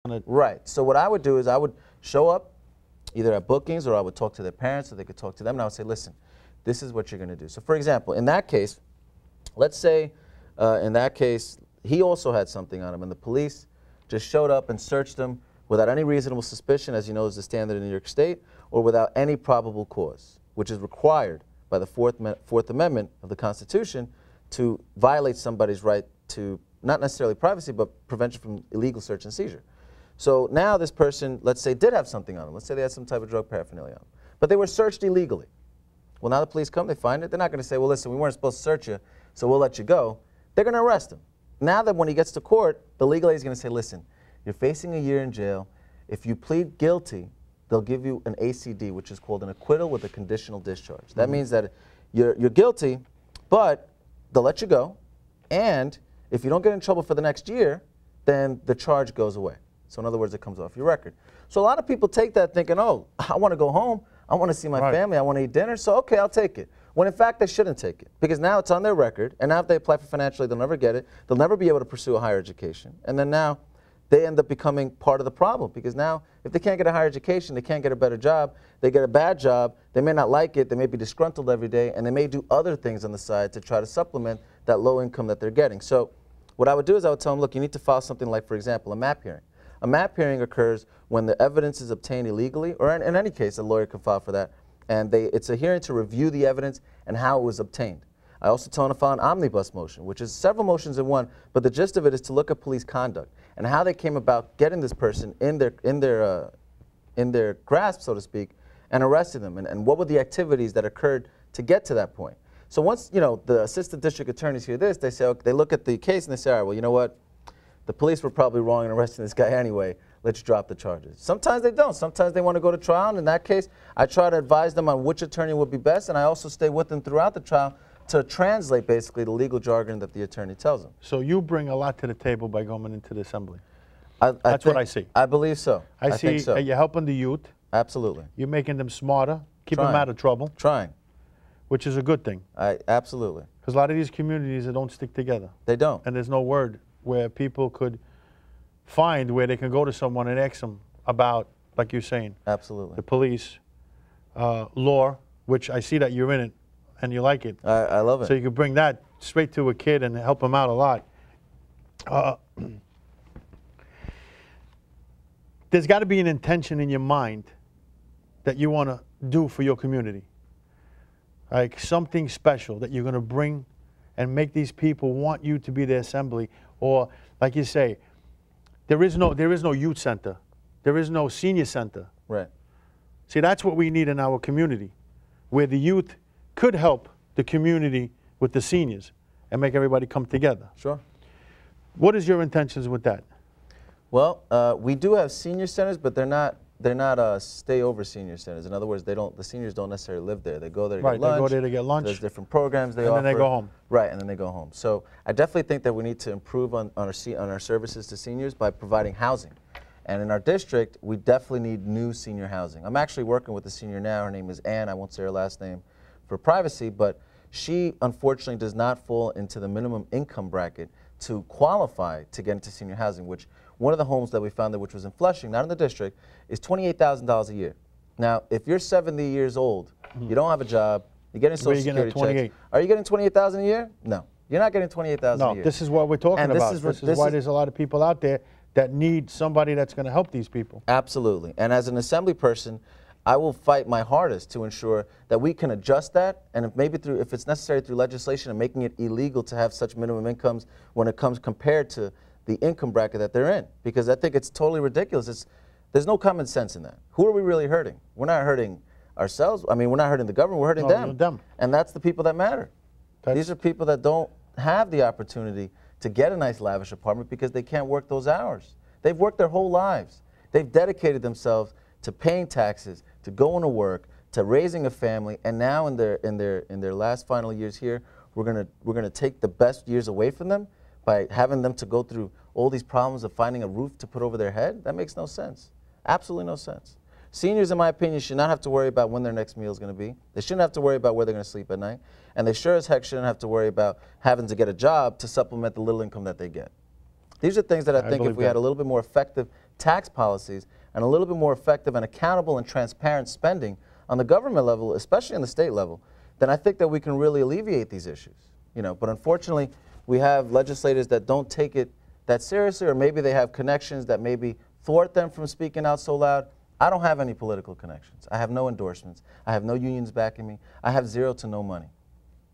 definite. Right. So what I would do is I would show up either at bookings or I would talk to their parents so they could talk to them, and I would say, listen, this is what you're going to do. So for example, in that case, let's say in that case, he also had something on him, and the police just showed up and searched him without any reasonable suspicion, as you know is the standard in New York State, or without any probable cause, which is required by the Fourth Amendment of the Constitution to violate somebody's right to not necessarily privacy, but prevention from illegal search and seizure. So now this person, let's say, did have something on him. Let's say they had some type of drug paraphernalia on him, but they were searched illegally. Well, now the police come, they find it. They're not going to say, well, listen, we weren't supposed to search you, so we'll let you go. They're going to arrest him. Now that when he gets to court, the legal aid is going to say, listen, you're facing a year in jail. If you plead guilty, they'll give you an ACD, which is called an acquittal with a conditional discharge. That means that you're guilty, but they'll let you go, and if you don't get in trouble for the next year, then the charge goes away. So in other words, it comes off your record. So a lot of people take that thinking, oh, I want to go home, I want to see my family, I want to eat dinner, so okay, I'll take it. When in fact they shouldn't take it, because now it's on their record, and now if they apply for financial aid, they'll never get it, they'll never be able to pursue a higher education, and then now they end up becoming part of the problem, because now if they can't get a higher education, they can't get a better job, they get a bad job, they may not like it, they may be disgruntled every day, and they may do other things on the side to try to supplement that low income that they're getting. So what I would do is I would tell them, look, you need to file something like, for example, a MAP hearing. A MAP hearing occurs when the evidence is obtained illegally, or in any case, a lawyer can file for that, and it's a hearing to review the evidence and how it was obtained. I also tell them to file an omnibus motion, which is several motions in one, but the gist of it is to look at police conduct and how they came about getting this person in their grasp, so to speak, and arresting them, and what were the activities that occurred to get to that point. So once, you know, the assistant district attorneys hear this, they say, okay, they look at the case and they say, all right, well, you know what? The police were probably wrong in arresting this guy anyway. Let's drop the charges. Sometimes they don't. Sometimes they want to go to trial, and in that case, I try to advise them on which attorney would be best, and I also stay with them throughout the trial to translate basically the legal jargon that the attorney tells them. So you bring a lot to the table by going into the assembly. That's what I see. I believe so. I think see so. You're helping the youth. Absolutely. You're making them smarter, keeping them out of trouble. Trying. Which is a good thing. Absolutely. Because a lot of these communities, they don't stick together. They don't. And there's no word where people could find where they can go to someone and ask them about, like you're saying. Absolutely. The police, law, which I see that you're in it and you like it. I love it. So you can bring that straight to a kid and help him out a lot. There's got to be an intention in your mind that you want to do for your community. Like something special that you're going to bring and make these people want you to be their assembly. Or, like you say, there is no youth center. There is no senior center. Right. See, that's what we need in our community, where the youth could help the community with the seniors and make everybody come together. Sure. What is your intentions with that? Well, we do have senior centers, but they're not stay-over senior centers. In other words, the seniors don't necessarily live there. They go there to get lunch. Right, they go there to get lunch. There's different programs they offer. And then they go home. Right, and then they go home. So I definitely think that we need to improve on our services to seniors by providing housing. And in our district, we definitely need new senior housing. I'm actually working with a senior now. Her name is Ann. I won't say her last name for privacy, but she unfortunately does not fall into the minimum income bracket to qualify to get into senior housing, which one of the homes that we found there, which was in Flushing, not in the district, is $28,000 a year. Now, if you're 70 years old, you don't have a job, you're getting Social Security checks. Are you getting $28,000 a year? No. You're not getting $28,000 a year. No, this is what we're talking about. This is why there's a lot of people out there that need somebody that's going to help these people. Absolutely. And as an assembly person, I will fight my hardest to ensure that we can adjust that, and if it's necessary through legislation and making it illegal to have such minimum incomes when it comes compared to the income bracket that they're in, because I think it's totally ridiculous. There's no common sense in that. Who are we really hurting? We're not hurting ourselves. I mean, we're not hurting the government, we're hurting them. And that's the people that matter. These are people that don't have the opportunity to get a nice lavish apartment because they can't work those hours. They've worked their whole lives. They've dedicated themselves to paying taxes, to going to work, to raising a family, and now in their last final years here, we're gonna take the best years away from them by having them to go through all these problems of finding a roof to put over their head. That makes no sense. Absolutely no sense. Seniors, in my opinion, should not have to worry about when their next meal is going to be. They shouldn't have to worry about where they're going to sleep at night. And they sure as heck shouldn't have to worry about having to get a job to supplement the little income that they get. These are things that I think if we had a little bit more effective tax policies and a little bit more effective and accountable and transparent spending on the government level, especially on the state level, then I think that we can really alleviate these issues. You know, but unfortunately, we have legislators that don't take it that seriously, or maybe they have connections that maybe thwart them from speaking out so loud. I don't have any political connections. I have no endorsements. I have no unions backing me. I have zero to no money.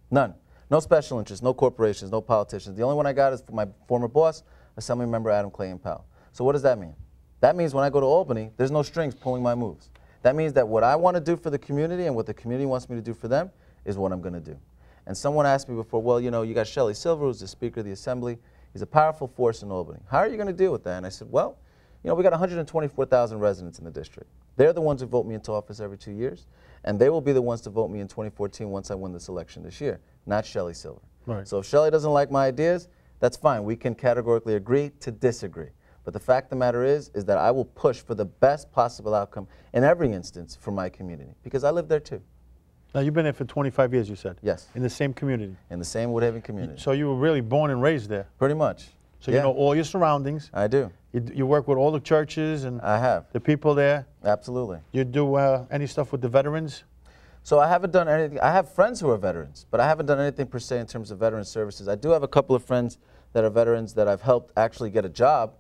None. No special interests, no corporations, no politicians. The only one I got is for my former boss, Assembly Member Adam Clayton Powell. So what does that mean? That means when I go to Albany, there's no strings pulling my moves. That means that what I want to do for the community and what the community wants me to do for them is what I'm going to do. And someone asked me before, well, you know, you got Shelley Silver, who's the Speaker of the Assembly. He's a powerful force in Albany. How are you going to deal with that? And I said, well, you know, we got 124,000 residents in the district. They're the ones who vote me into office every 2 years, and they will be the ones to vote me in 2014 once I win this election this year, not Shelley Silver. Right. So if Shelley doesn't like my ideas, that's fine. We can categorically agree to disagree. But the fact of the matter is that I will push for the best possible outcome in every instance for my community, because I live there too. Now, you've been there for 25 years, you said? Yes. In the same community? In the same Woodhaven community. So you were really born and raised there? Pretty much. So you know all your surroundings? I do. You work with all the churches and I have. the people there? Absolutely. You do any stuff with the veterans? So I haven't done anything. I have friends who are veterans, but I haven't done anything per se in terms of veteran services. I do have a couple of friends that are veterans that I've helped actually get a job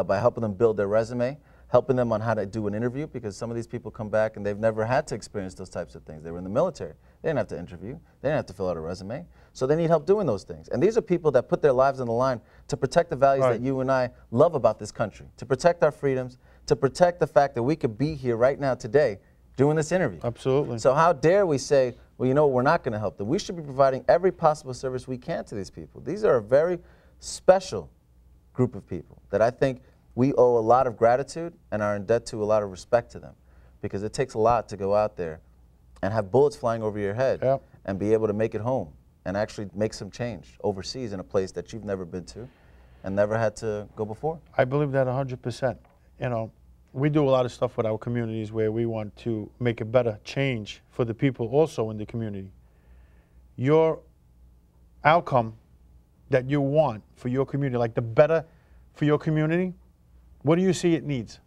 by helping them build their resume, helping them on how to do an interview, because some of these people come back and they've never had to experience those types of things. They were in the military. They didn't have to interview. They didn't have to fill out a resume. So they need help doing those things. And these are people that put their lives on the line to protect the values that you and I love about this country, to protect our freedoms, to protect the fact that we could be here right now today doing this interview. Absolutely. So how dare we say, well, you know, we're not going to help them. We should be providing every possible service we can to these people. These are a very special group of people that I think we owe a lot of gratitude and are in debt to a lot of respect to them, because it takes a lot to go out there and have bullets flying over your head and be able to make it home and actually make some change overseas in a place that you've never been to and never had to go before. I believe that 100%. You know, we do a lot of stuff with our communities where we want to make a better change for the people also in the community. Your outcome that you want for your community, like the better for your community, what do you see it needs?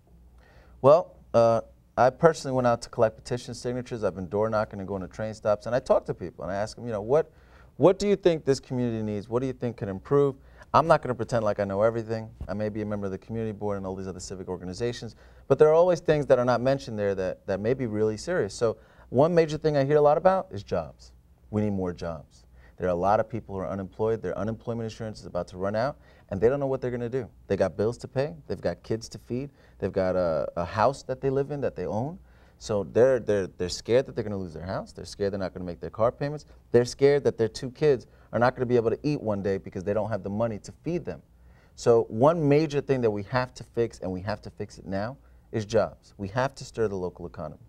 Well, I personally went out to collect petition signatures. I've been door knocking and going to train stops, and I talk to people and I ask them, you know, what do you think this community needs? What do you think can improve? I'm not going to pretend like I know everything. I may be a member of the community board and all these other civic organizations, but there are always things that are not mentioned there that may be really serious. So one major thing I hear a lot about is jobs. We need more jobs. There are a lot of people who are unemployed. Their unemployment insurance is about to run out, and they don't know what they're going to do. They got bills to pay. They've got kids to feed. They've got a house that they live in that they own. So they're scared that they're going to lose their house. They're scared they're not going to make their car payments. They're scared that their two kids are not going to be able to eat one day because they don't have the money to feed them. So one major thing that we have to fix, and we have to fix it now, is jobs. We have to stir the local economy.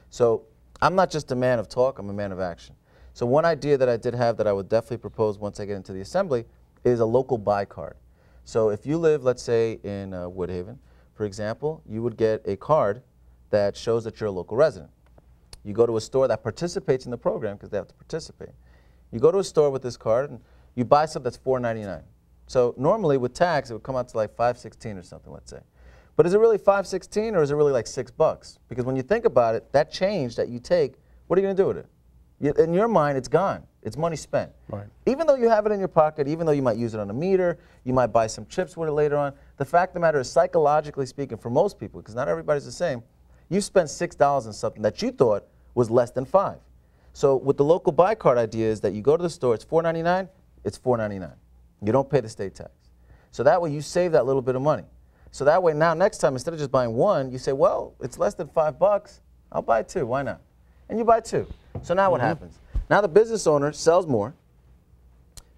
So I'm not just a man of talk, I'm a man of action. So one idea that I did have that I would definitely propose once I get into the assembly is a local buy card. So if you live, let's say, in Woodhaven, for example, you would get a card that shows that you're a local resident. You go to a store that participates in the program, because they have to participate. You go to a store with this card and you buy something that's $4.99. So normally with tax, it would come out to like $5.16 or something, let's say. But is it really $5.16 or is it really like $6? Because when you think about it, that change that you take, what are you going to do with it? In your mind, it's gone. It's money spent. Right. Even though you have it in your pocket, even though you might use it on a meter, you might buy some chips with it later on, the fact of the matter is, psychologically speaking, for most people, because not everybody's the same, you spent $6 on something that you thought was less than $5. So with the local buy card idea is that you go to the store, it's $4.99, it's $4.99. You don't pay the state tax. So that way you save that little bit of money. So that way now next time, instead of just buying one, you say, well, it's less than $5, I'll buy two, why not? And you buy two. So now what happens? Now the business owner sells more.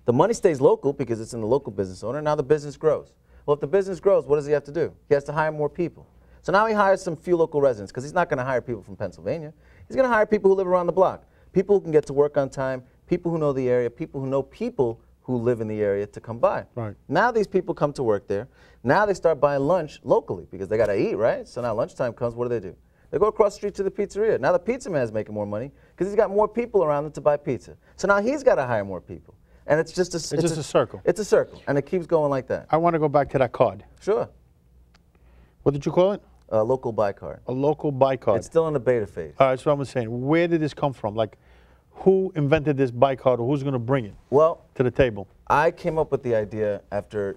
The money stays local because it's in the local business owner. Now the business grows. Well, if the business grows, what does he have to do? He has to hire more people. So now he hires some few local residents, because he's not going to hire people from Pennsylvania. He's going to hire people who live around the block, people who can get to work on time, people who know the area, people who know people who live in the area to come by. Right. Now these people come to work there. Now they start buying lunch locally because they got to eat, right? So now lunchtime comes, what do? They go across the street to the pizzeria. Now the pizza man is making more money because he's got more people around him to buy pizza. So now he's got to hire more people. And it's just a circle. It's a circle, and it keeps going like that. I want to go back to that card. Sure. What did you call it? A local buy card. A local buy card. It's still in the beta phase. All right, that's what I'm saying. Where did this come from? Like, who invented this buy card, or who's going to bring it to the table? I came up with the idea after,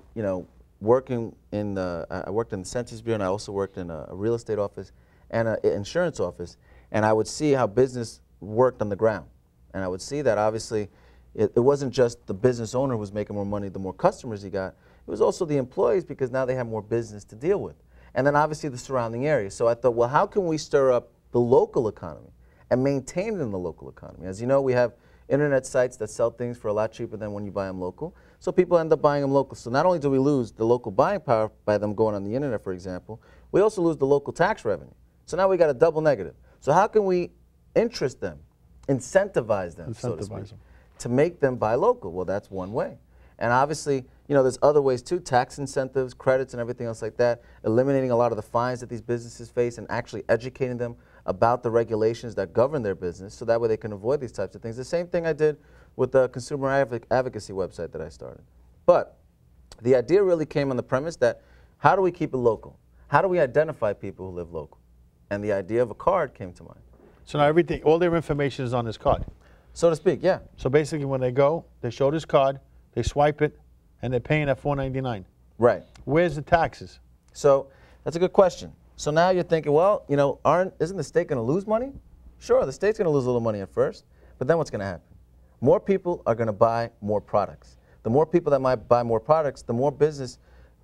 working in I worked in the Census Bureau, and I also worked in a real estate office and an insurance office, and I would see how business worked on the ground. And I would see that obviously it wasn't just the business owner who was making more money the more customers he got, it was also the employees, because now they have more business to deal with. And then obviously the surrounding area. So I thought, well, how can we stir up the local economy and maintain it in the local economy? As you know, we have internet sites that sell things for a lot cheaper than when you buy them local. So people end up buying them local. So not only do we lose the local buying power by them going on the internet, for example, we also lose the local tax revenue. So now we got a double negative. So how can we interest them, incentivize them, so to speak, to make them buy local? Well, that's one way. And obviously, there's other ways too, tax incentives, credits, and everything else like that, eliminating a lot of the fines that these businesses face and actually educating them about the regulations that govern their business, so that way they can avoid these types of things. The same thing I did with the consumer advocacy website that I started. But the idea really came on the premise that, how do we keep it local? How do we identify people who live local? And the idea of a card came to mind. So now everything, all their information is on this card? So to speak, yeah. So basically when they go, they show this card, they swipe it, and they're paying at $4.99. Right. Where's the taxes? So that's a good question. So now you're thinking, well, isn't the state going to lose money? Sure, the state's going to lose a little money at first, but then what's going to happen? More people are going to buy more products. The more people that might buy more products, the more business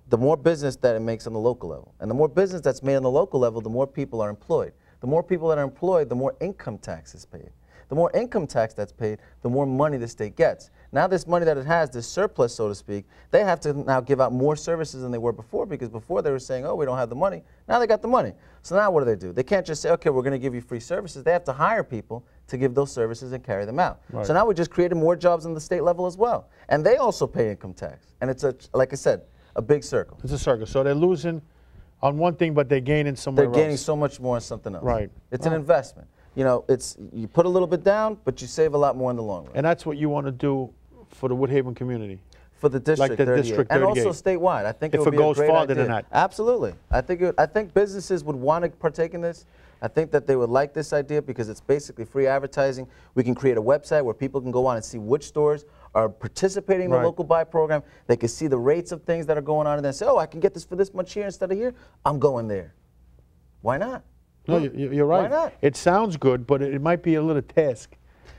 that it makes on the local level. And the more business that's made on the local level, the more people are employed. The more people that are employed, the more income tax is paid. The more income tax that's paid, the more money the state gets. Now this money that it has, this surplus, so to speak, they have to now give out more services than they were before, because before they were saying, oh, we don't have the money. Now they got the money. So now what do? They can't just say, okay, we're going to give you free services. They have to hire people to give those services and carry them out. Right. So now we just created more jobs on the state level as well. And they also pay income tax. And it's, like I said, a big circle. It's a circle. So they're losing on one thing, but they're gaining somewhere else. They're gaining so much more on something else. Right. It's an investment. You put a little bit down, but you save a lot more in the long run. And that's what you want to do for the Woodhaven community. For the District, like the 38. District 38. And also statewide. I think if it would be goes a great farther idea. than that. Absolutely. I think businesses would want to partake in this. I think that they would like this idea because it's basically free advertising. We can create a website where people can go on and see which stores are participating in the local buy program. They can see the rates of things that are going on and then say, oh, I can get this for this much here instead of here. I'm going there. Why not? No, you're right. Why not? It sounds good, but it might be a little task.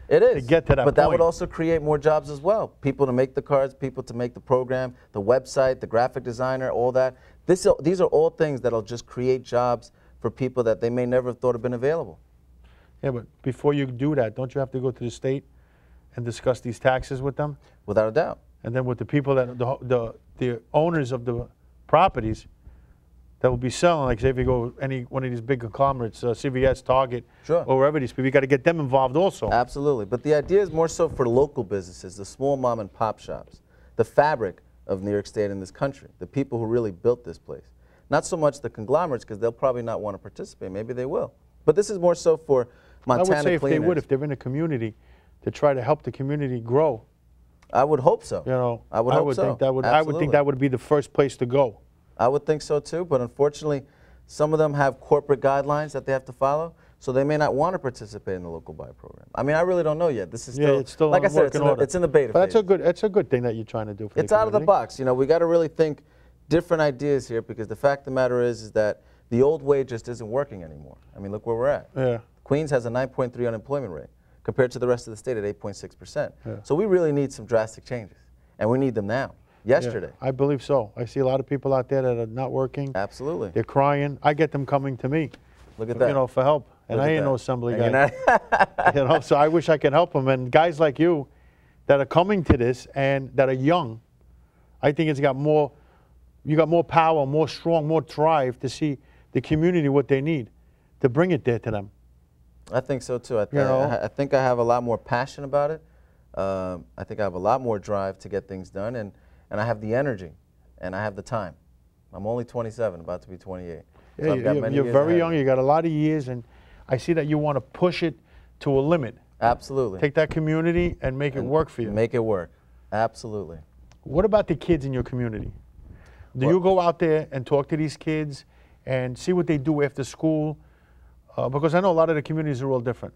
It is. To get to that But that would also create more jobs as well. People to make the cards, people to make the program, the website, the graphic designer, all that. These are all things that'll just create jobs for people that they may never have thought have been available. Yeah, but before you do that, don't you have to go to the state and discuss these taxes with them? Without a doubt. And then with the people that the owners of the properties that will be selling, like say if you go any one of these big conglomerates, CVS, Target, sure, or wherever these people, you got to get them involved also. Absolutely, but the idea is more so for local businesses, the small mom and pop shops, the fabric of New York State and this country, the people who really built this place. Not so much the conglomerates, because they'll probably not want to participate. Maybe they will. But this is more so for Montana I would say cleaners. if they would, if they're in a community, to try to help the community grow. I would hope so. I would think that would be the first place to go. I would think so too, but unfortunately, some of them have corporate guidelines that they have to follow, so they may not want to participate in the local buy program. I mean, I really don't know yet. This is still, it's still like I said, it's in the beta phase. That's a good thing that you're trying to do for It's out of the box. We got to really think different ideas here, because the fact of the matter is that the old way just isn't working anymore. I mean, look where we're at. Yeah. Queens has a 9.3 unemployment rate compared to the rest of the state at 8.6%. Yeah. So we really need some drastic changes, and we need them now. Yesterday. Yeah, I believe so. I see a lot of people out there that are not working. Absolutely. They're crying. I get them coming to me. Look at that. For help. And I ain't no assembly guy. So I wish I could help them. And guys like you that are coming to this and that are young, I think you got more power, more strong, more drive to see the community what they need, to bring it there to them. I think so too. I think I have a lot more passion about it. I think I have a lot more drive to get things done, and I have the energy, and I have the time. I'm only 27, about to be 28. So you're very young, you got a lot of years, and I see that you want to push it to a limit. Absolutely. Take that community and make it work for you. Make it work. Absolutely. What about the kids in your community? Do you go out there and talk to these kids and see what they do after school, because I know a lot of the communities are all different.